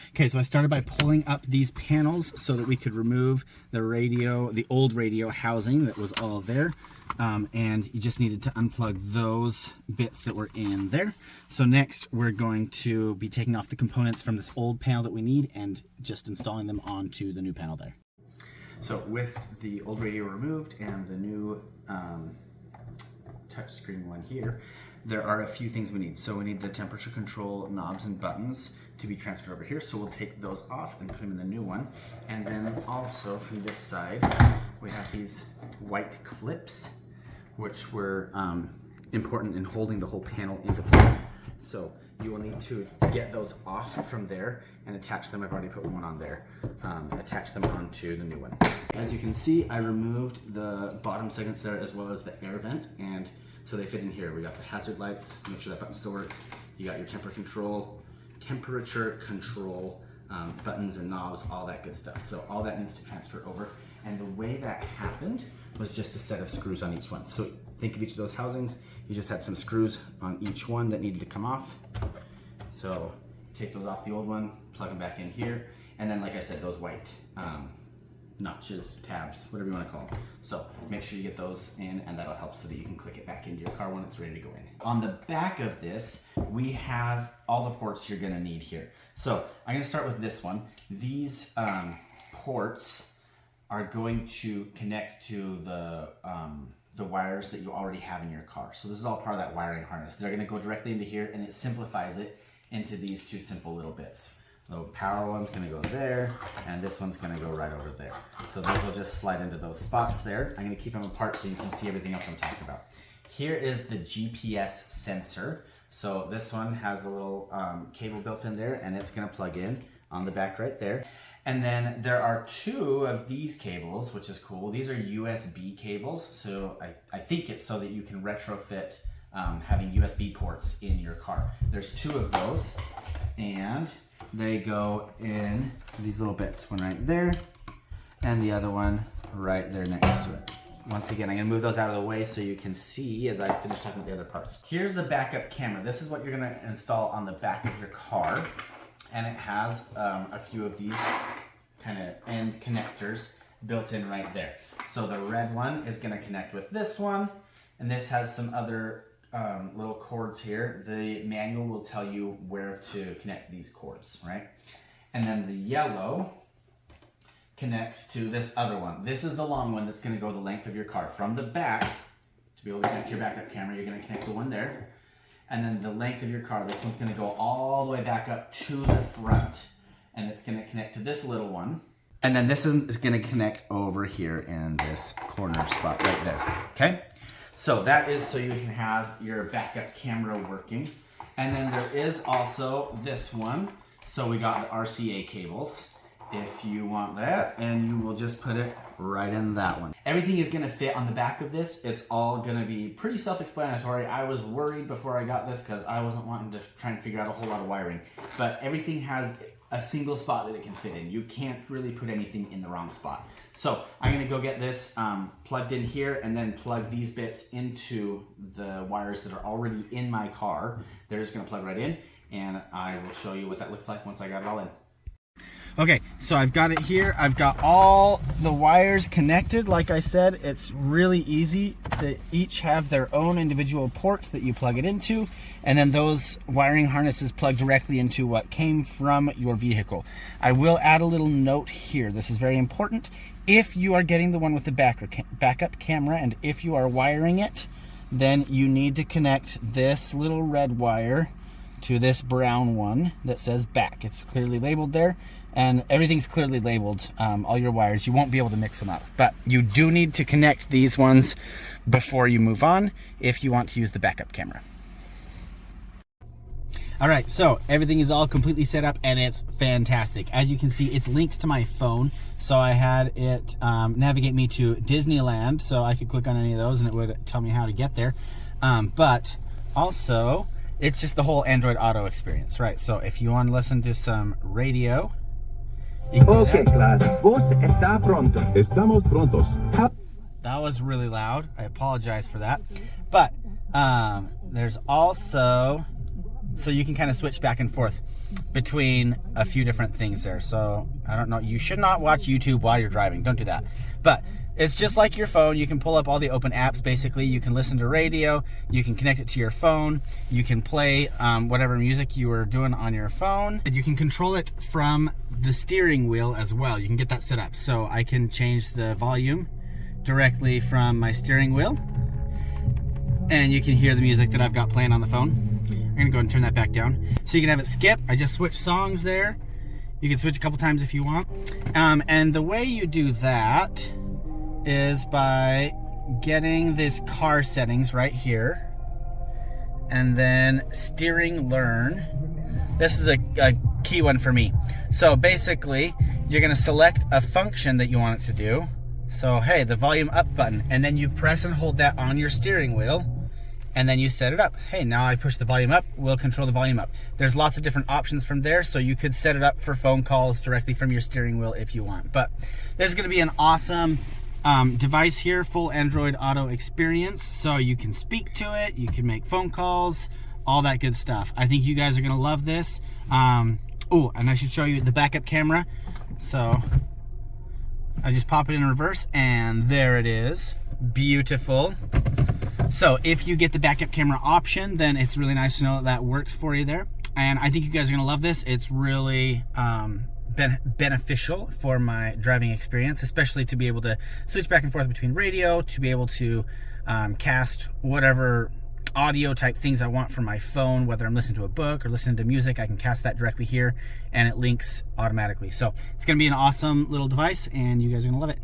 Okay, so I started by pulling up these panels so that we could remove the radio, the old radio housing that was all there. And you just needed to unplug those bits that were in there. So next we're going to be taking off the components from this old panel that we need and just installing them onto the new panel there. So with the old radio removed and the new touchscreen one here, there are a few things we need. So we need the temperature control knobs and buttons to be transferred over here. So we'll take those off and put them in the new one. And then also from this side, we have these white clips, which were important in holding the whole panel into place. So you will need to get those off from there and attach them. I've already put one on there. Attach them onto the new one. As you can see, I removed the bottom segments there as well as the air vent, and so they fit in here. We got the hazard lights, make sure that button still works. You got your temperature control buttons and knobs, all that good stuff. So all that needs to transfer over. And the way that happened was just a set of screws on each one. So think of each of those housings. You just had some screws on each one that needed to come off. So take those off the old one, plug them back in here. And then, like I said, those white notches, tabs, whatever you want to call them. So make sure you get those in, and that'll help so that you can click it back into your car when it's ready to go in. On the back of this, we have all the ports you're going to need here. So I'm going to start with this one. These ports are going to connect to the wires that you already have in your car. So this is all part of that wiring harness. They're going to go directly into here, and it simplifies it into these two simple little bits. The power one's going to go there, and this one's going to go right over there. So those will just slide into those spots there. I'm going to keep them apart so you can see everything else I'm talking about. Here is the GPS sensor. So this one has a little cable built in there, and it's going to plug in on the back right there. And then there are two of these cables, which is cool. These are USB cables. So I think it's so that you can retrofit having USB ports in your car. There's two of those, and they go in these little bits, one right there and the other one right there next to it. Once again, I'm going to move those out of the way so you can see as I finish talking about the other parts. Here's the backup camera. This is what you're going to install on the back of your car, and it has a few of these kind of end connectors built in right there. So the red one is going to connect with this one, and this has some other little cords here. The manual will tell you where to connect these cords, right? And then the yellow connects to this other one. This is the long one that's going to go the length of your car. From the back, to be able to connect to your backup camera, you're going to connect the one there. And then the length of your car, this one's going to go all the way back up to the front. And it's going to connect to this little one. And then this is going to connect over here in this corner spot right there, okay? So that is so you can have your backup camera working. And then there is also this one. So we got the RCA cables if you want that, and you will just put it right in that one. Everything is going to fit on the back of this. It's all going to be pretty self-explanatory. I was worried before I got this because I wasn't wanting to try and figure out a whole lot of wiring. But everything has a single spot that it can fit in. You can't really put anything in the wrong spot. So I'm going to go get this plugged in here and then plug these bits into the wires that are already in my car. They're just going to plug right in, and I will show you what that looks like once I got it all in. Okay, so I've got it here. I've got all the wires connected. Like I said, it's really easy. They each have their own individual ports that you plug it into, and then those wiring harnesses plug directly into what came from your vehicle. I will add a little note here. This is very important. If you are getting the one with the backup camera, and if you are wiring it, then you need to connect this little red wire to this brown one that says back. It's clearly labeled there, and everything's clearly labeled, all your wires. You won't be able to mix them up, but you do need to connect these ones before you move on if you want to use the backup camera. All right, so everything is all completely set up, and it's fantastic. As you can see, it's linked to my phone, so I had it navigate me to Disneyland, so I could click on any of those and it would tell me how to get there. But also, it's just the whole Android Auto experience, right? So if you want to listen to some radio, you can Okay, class. Vos está pronto. Estamos prontos. That was really loud. I apologize for that. But there's also So you can kind of switch back and forth between a few different things there. So I don't know, you should not watch YouTube while you're driving. Don't do that. But it's just like your phone. You can pull up all the open apps. Basically, you can listen to radio, you can connect it to your phone, you can play whatever music you are doing on your phone. You can control it from the steering wheel as well. You can get that set up. So I can change the volume directly from my steering wheel, and you can hear the music that I've got playing on the phone. I'm gonna go ahead and turn that back down. So you can have it skip. I just switched songs there. You can switch a couple times if you want. And the way you do that is by getting this car settings right here, and then steering learn. This is a key one for me. So basically, you're gonna select a function that you want it to do. So hey, the volume up button, and then you press and hold that on your steering wheel, and then you set it up. Hey, now I push the volume up, we'll control the volume up. There's lots of different options from there, so you could set it up for phone calls directly from your steering wheel if you want. But this is gonna be an awesome device here, full Android Auto experience. So you can speak to it, you can make phone calls, all that good stuff. I think you guys are gonna love this. Oh, and I should show you the backup camera. So I just pop it in reverse, and there it is. Beautiful. So if you get the backup camera option, then it's really nice to know that that works for you there. And I think you guys are gonna love this. It's really beneficial for my driving experience, especially to be able to switch back and forth between radio, to be able to cast whatever audio type things I want from my phone, whether I'm listening to a book or listening to music. I can cast that directly here, and it links automatically. So it's gonna be an awesome little device, and you guys are gonna love it.